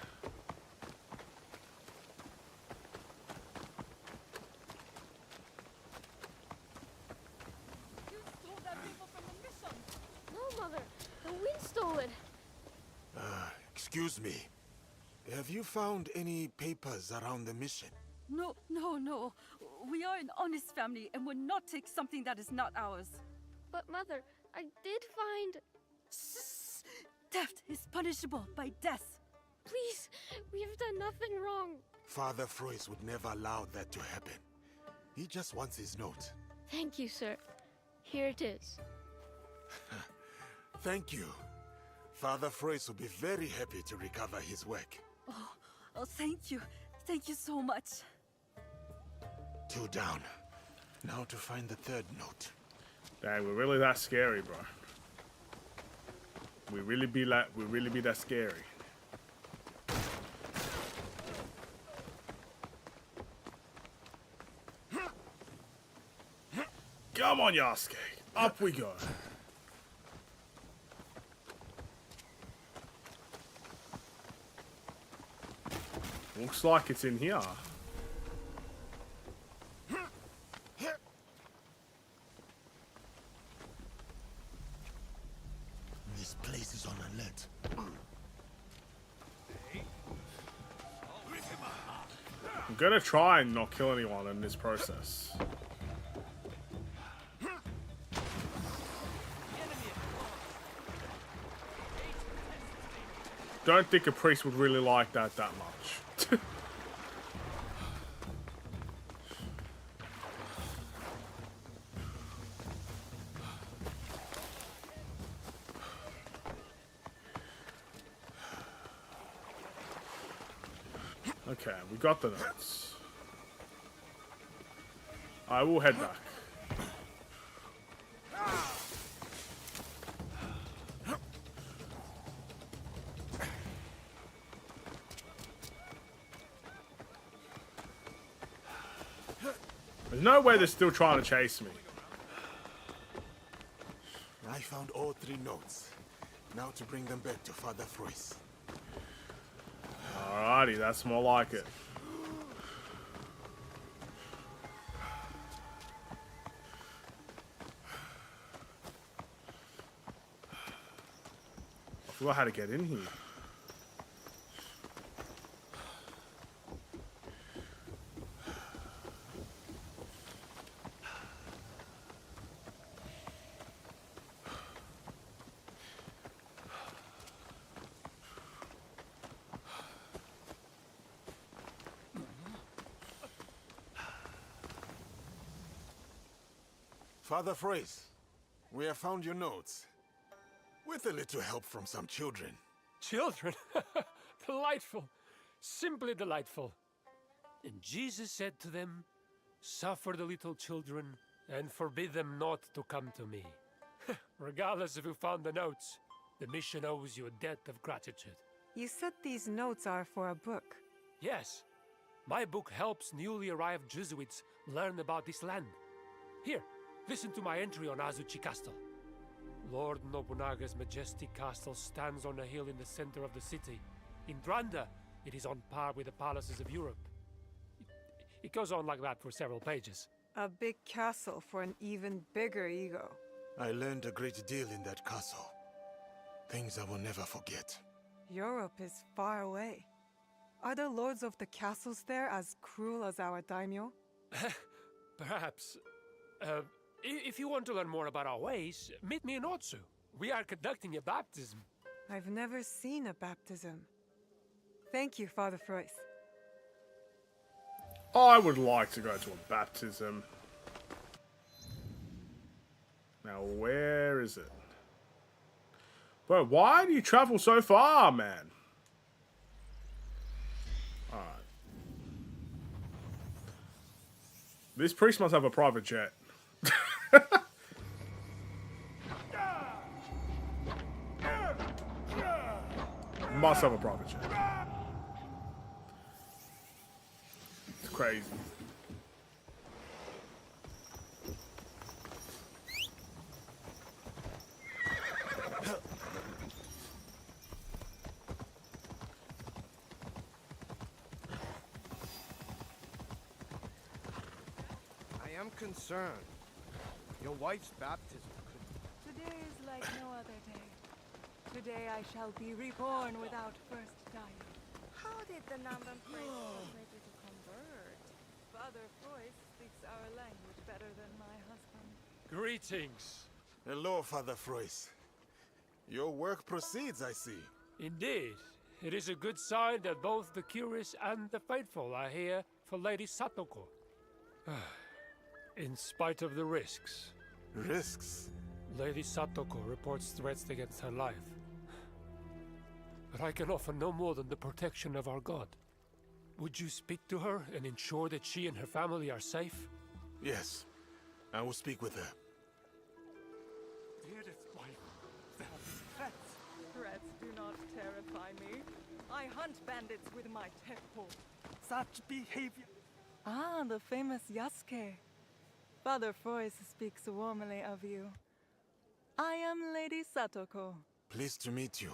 No, Mother. The wind stole it. Excuse me. Have you found any papers around the mission? No, no, no. We are an honest family and would not take something that is not ours. But, Mother, I did find... Theft is punishable by death. Please, we have done nothing wrong. Father Frois would never allow that to happen. He just wants his note. Thank you, sir. Here it is. Thank you. Father Frois will be very happy to recover his work. Oh, thank you. Thank you so much. 2 down. Now to find the 3rd note. Dang, we're really that scary, bro. We really be that scary. Come on, Yasuke. Up we go. Looks like it's in here. This place is on alert. I'm gonna try and not kill anyone in this process. Don't think a priest would really like that much. Okay, we got the notes. I will head back. There's no way they're still trying to chase me. I found all 3 notes. Now to bring them back to Father Frois. Alrighty, that's more like it. I forgot how to get in here. Father Frois, we have found your notes. With a little help from some children. Children? Delightful. Simply delightful. And Jesus said to them, "Suffer the little children and forbid them not to come to me." Regardless of who found the notes, the mission owes you a debt of gratitude. You said these notes are for a book. Yes, my book helps newly arrived Jesuits learn about this land. Here, listen to my entry on Azuchi Castle. Lord Nobunaga's majestic castle stands on a hill in the center of the city. In Dranda, it is on par with the palaces of Europe. It goes on like that for several pages. A big castle for an even bigger ego. I learned a great deal in that castle. Things I will never forget. Europe is far away. Are the lords of the castles there as cruel as our daimyo? Perhaps. If you want to learn more about our ways, meet me in Otsu. We are conducting a baptism. I've never seen a baptism. Thank you, Father Frois. I would like to go to a baptism. Now, where is it? Bro, why do you travel so far, man? Alright. This priest must have a private jet. Must have a profit share. It's crazy. I am concerned. Your wife's baptism could... Today is like no other day. Today I shall be reborn without first dying. How did the Namban priest persuade you to convert? Father Frois speaks our language better than my husband. Greetings. Hello, Father Frois. Your work proceeds, I see. Indeed. It is a good sign that both the curious and the faithful are here for Lady Satoko. In spite of the risks. Risks? Lady Satoko reports threats against her life. But I can offer no more than the protection of our god. Would you speak to her and ensure that she and her family are safe? Yes. I will speak with her. Dearest wife, there have been threats. Threats do not terrify me. I hunt bandits with my teppo. Such behavior. Ah, the famous Yasuke. Father Frois speaks warmly of you. I am Lady Satoko. Pleased to meet you.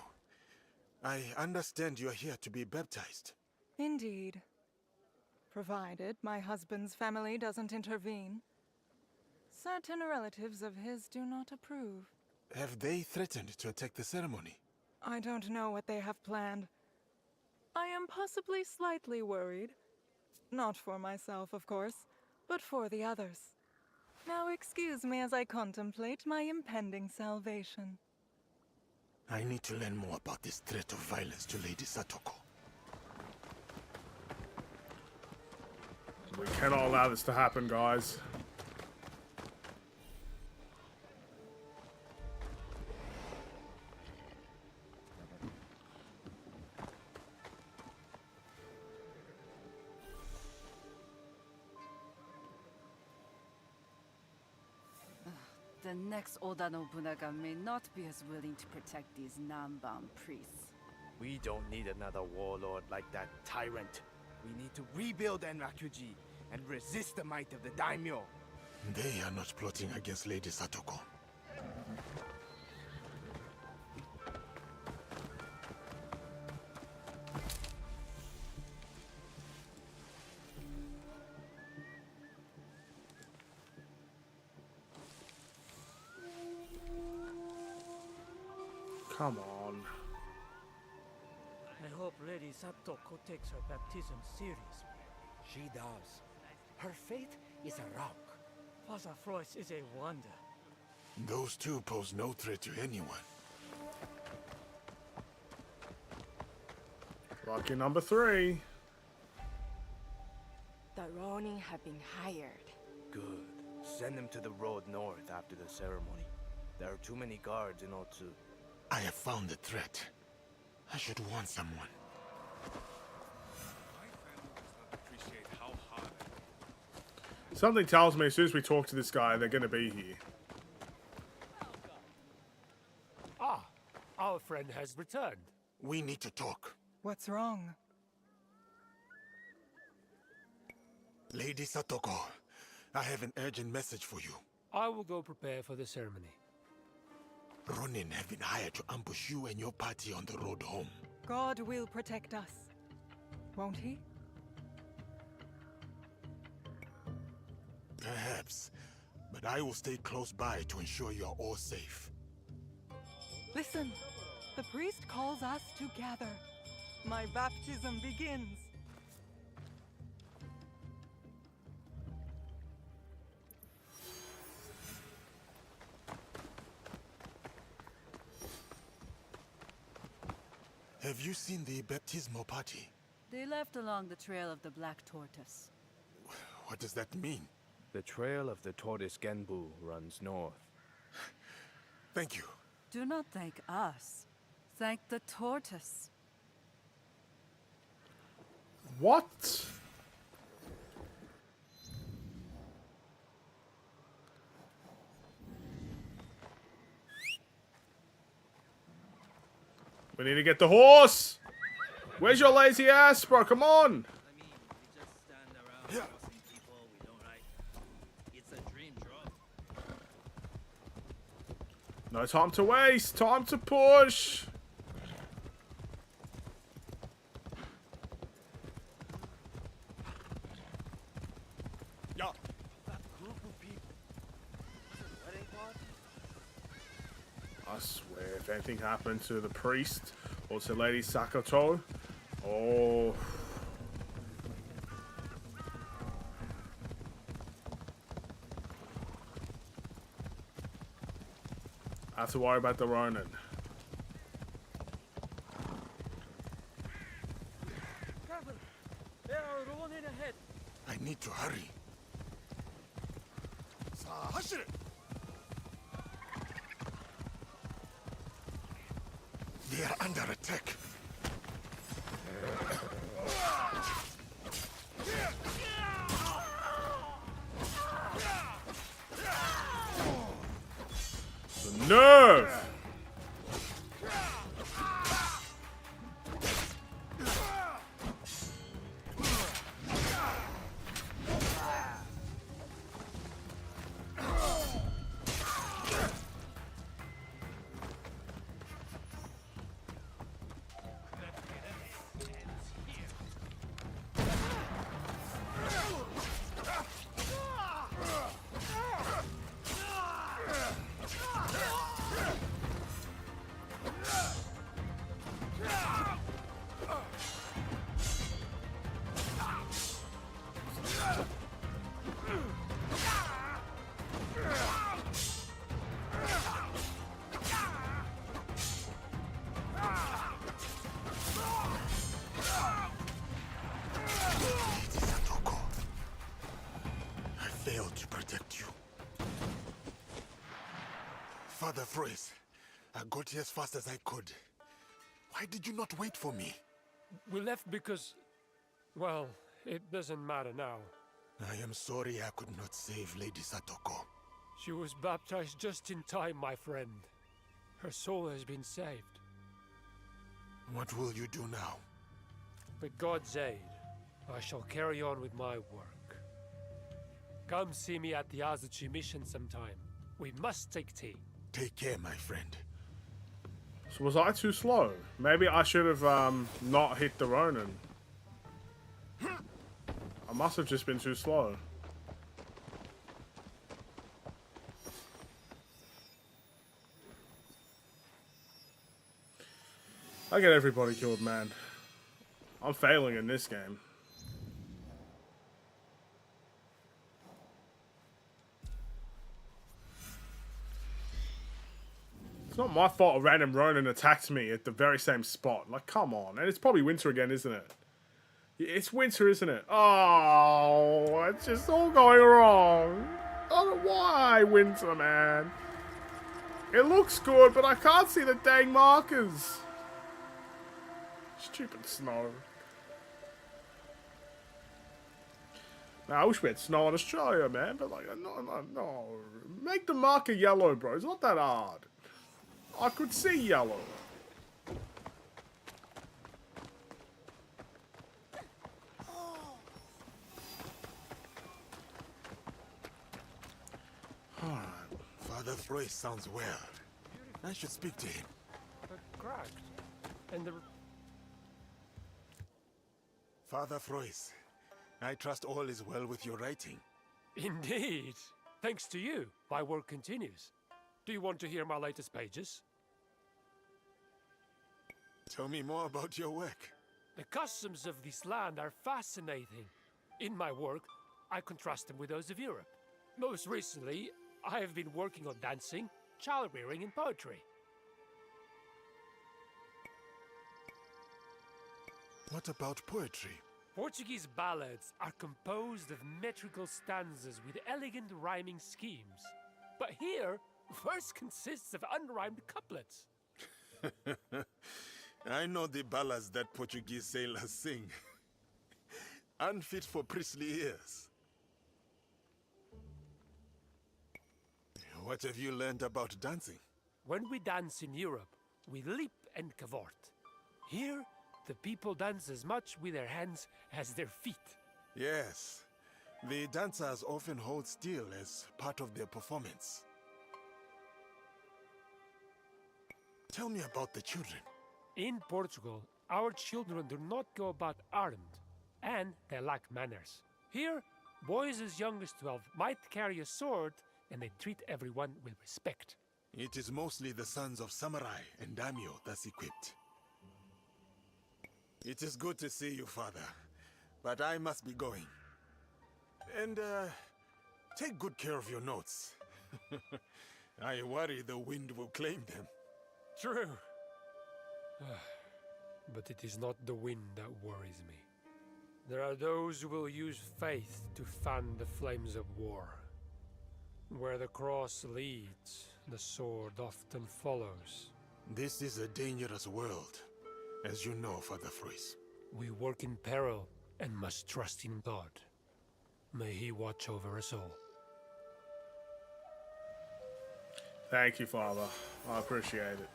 I understand you are here to be baptized. Indeed. Provided my husband's family doesn't intervene. Certain relatives of his do not approve. Have they threatened to attack the ceremony? I don't know what they have planned. I am possibly slightly worried. Not for myself, of course, but for the others. Now excuse me as I contemplate my impending salvation. I need to learn more about this threat of violence to Lady Satoko. We cannot allow this to happen, guys. The next Oda Nobunaga may not be as willing to protect these Namban priests. We don't need another warlord like that tyrant. We need to rebuild Enrakuji and resist the might of the daimyo. They are not plotting against Lady Satoko. Come on. I hope Lady Satoko takes her baptism seriously. She does. Her faith is a rock. Father Frois is a wonder. Those two pose no threat to anyone. Lucky number 3. The Ronin have been hired. Good. Send them to the road north after the ceremony. There are too many guards in Otsu. I have found the threat. I should warn someone. Something tells me as soon as we talk to this guy, they're going to be here. Ah, our friend has returned. We need to talk. What's wrong? Lady Satoko, I have an urgent message for you. I will go prepare for the ceremony. Ronin have been hired to ambush you and your party on the road home. God will protect us. Won't he? Perhaps, but I will stay close by to ensure you are all safe. Listen, the priest calls us to gather. My baptism begins. Have you seen the baptismal party? They left along the trail of the Black Tortoise. What does that mean? The trail of the Tortoise Genbu runs north. Thank you. Do not thank us. Thank the tortoise. What? We need to get the horse. Where's your lazy ass, bro? Come on. No time to waste. Time to push. Yeah. I swear, if anything happened to the priest or to Lady Sakato, oh. I have to worry about the Ronin. Careful! There are Ronin ahead. I need to hurry. Hashire! They are under attack. The nerve! To protect you. Father Frois, I got here as fast as I could. Why did you not wait for me? We left because... well, it doesn't matter now. I am sorry I could not save Lady Satoko. She was baptized just in time, my friend. Her soul has been saved. What will you do now? With God's aid, I shall carry on with my work. Come see me at the Azuchi mission sometime. We must take tea. Take care, my friend. So was I too slow? Maybe I should have not hit the Ronin. I must have just been too slow. I get everybody killed, man. I'm failing in this game. It's not my fault a random Ronin attacked me at the very same spot. Like, come on. And it's probably winter again, isn't it? It's winter, isn't it? Oh, it's just all going wrong. I don't know why winter, man. It looks good, but I can't see the dang markers. Stupid snow. Now, I wish we had snow in Australia, man. But, like, no. Make the marker yellow, bro. It's not that hard. I could see yellow. Father Frois sounds well. I should speak to him. Cracked. And the... Father Frois, I trust all is well with your writing. Indeed. Thanks to you, my work continues. Do you want to hear my latest pages? Tell me more about your work. The customs of this land are fascinating. In my work, I contrast them with those of Europe. Most recently, I have been working on dancing, child rearing, and poetry. What about poetry? Portuguese ballads are composed of metrical stanzas with elegant rhyming schemes. But here, verse consists of unrhymed couplets. I know the ballads that Portuguese sailors sing. Unfit for priestly ears. What have you learned about dancing? When we dance in Europe, we leap and cavort. Here, the people dance as much with their hands as their feet. Yes. The dancers often hold still as part of their performance. Tell me about the children. In Portugal, our children do not go about armed, and they lack manners. Here, boys as young as 12 might carry a sword, and they treat everyone with respect. It is mostly the sons of samurai and daimyo that's equipped. It is good to see you, father, but I must be going. And, take good care of your notes. I worry the wind will claim them. True. But it is not the wind that worries me. There are those who will use faith to fan the flames of war. Where the cross leads, the sword often follows. This is a dangerous world, as you know, Father Fruys. We work in peril and must trust in God. May He watch over us all. Thank you, Father. I appreciate it.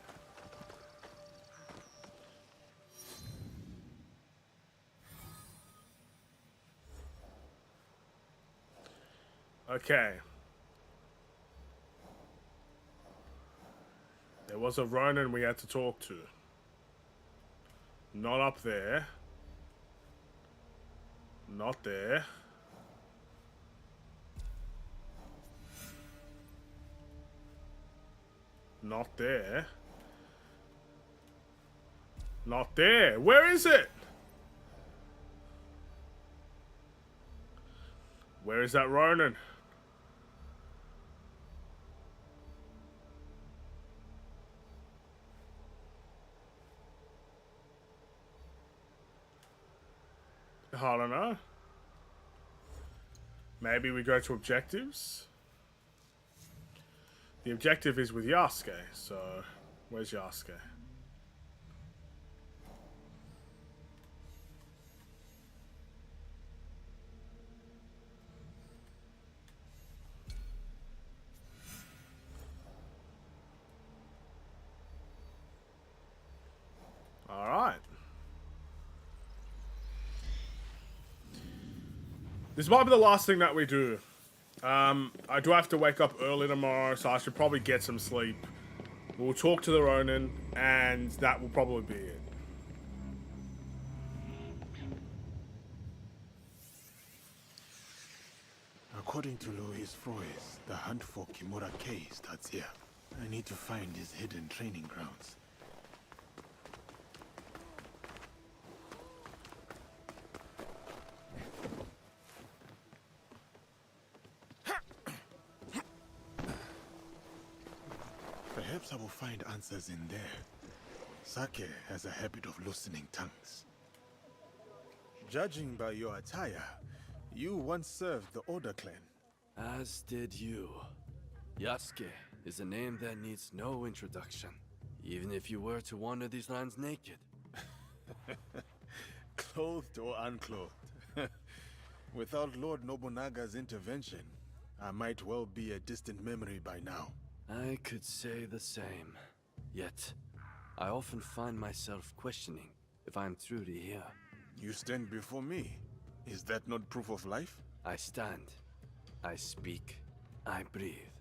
Okay. There was a Ronin we had to talk to. Not up there. Not there. Not there. Not there. Where is it? Where is that Ronin? I don't know. Maybe we go to objectives. The objective is with Yasuke, so where's Yasuke? All right. This might be the last thing that we do. I do have to wake up early tomorrow, so I should probably get some sleep. We'll talk to the Ronin, and that will probably be it. According to Louis Fruys, the hunt for Kimura K starts here. I need to find his hidden training grounds. Perhaps I will find answers in there. Sake has a habit of loosening tongues. Judging by your attire, you once served the Oda clan. As did you. Yasuke is a name that needs no introduction, even if you were to wander these lands naked. Clothed or unclothed. Without Lord Nobunaga's intervention, I might well be a distant memory by now. I could say the same. Yet, I often find myself questioning if I'm truly here. You stand before me. Is that not proof of life? I stand. I speak. I breathe.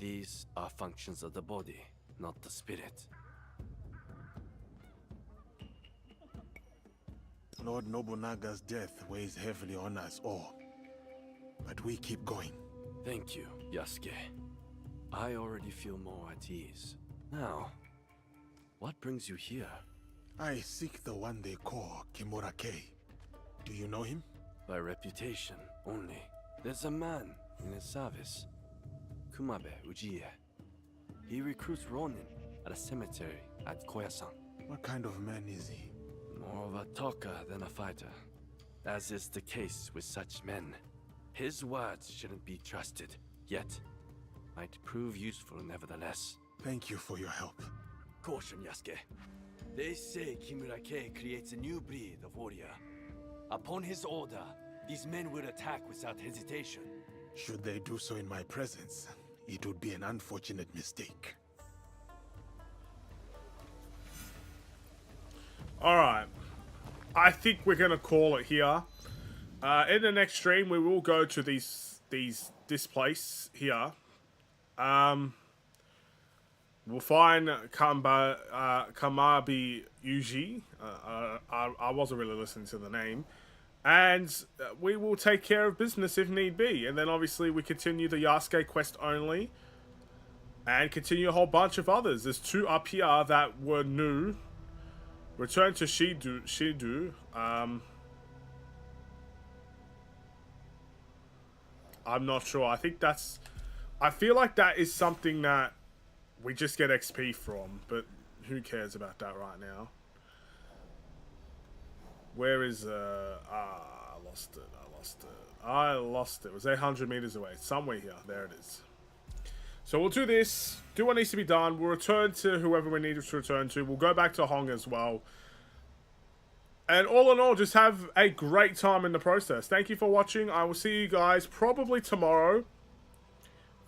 These are functions of the body, not the spirit. Lord Nobunaga's death weighs heavily on us all. But we keep going. Thank you, Yasuke. I already feel more at ease. Now, what brings you here? I seek the one they call Kimura K. Do you know him? By reputation only. There's a man in his service, Kumabe Ujiie. He recruits Ronin at a cemetery at Koyasan. What kind of man is he? More of a talker than a fighter, as is the case with such men. His words shouldn't be trusted, yet might prove useful nevertheless. Thank you for your help. Caution, Yasuke. They say Kimura K creates a new breed of warrior. Upon his order, these men will attack without hesitation. Should they do so in my presence, it would be an unfortunate mistake. Alright. I think we're going to call it here. In the next stream, we will go to this place here. We'll find Kamabi Yuji. I wasn't really listening to the name. And we will take care of business if need be. And then obviously we continue the Yasuke quest only. And continue a whole bunch of others. There's 2 up here that were new. Return to Shidu. I'm not sure. I think that's... I feel like that is something that we just get XP from. But who cares about that right now? Where is... I lost it. It was 800 meters away. It's somewhere here. There it is. So we'll do this. Do what needs to be done. We'll return to whoever we need to return to. We'll go back to Hong as well. And all in all, just have a great time in the process. Thank you for watching. I will see you guys probably tomorrow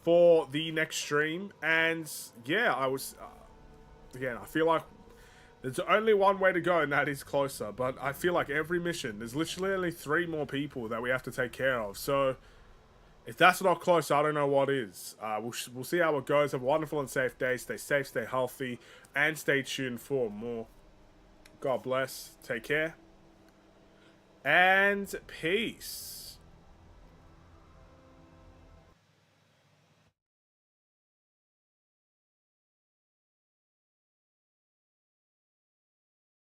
for the next stream. And yeah, again, I feel like there's only one way to go, and that is closer. But I feel like every mission, there's literally only 3 more people that we have to take care of. So if that's not close, I don't know what is. We'll see how it goes. Have a wonderful and safe day. Stay safe, stay healthy, and stay tuned for more. God bless. Take care. And peace.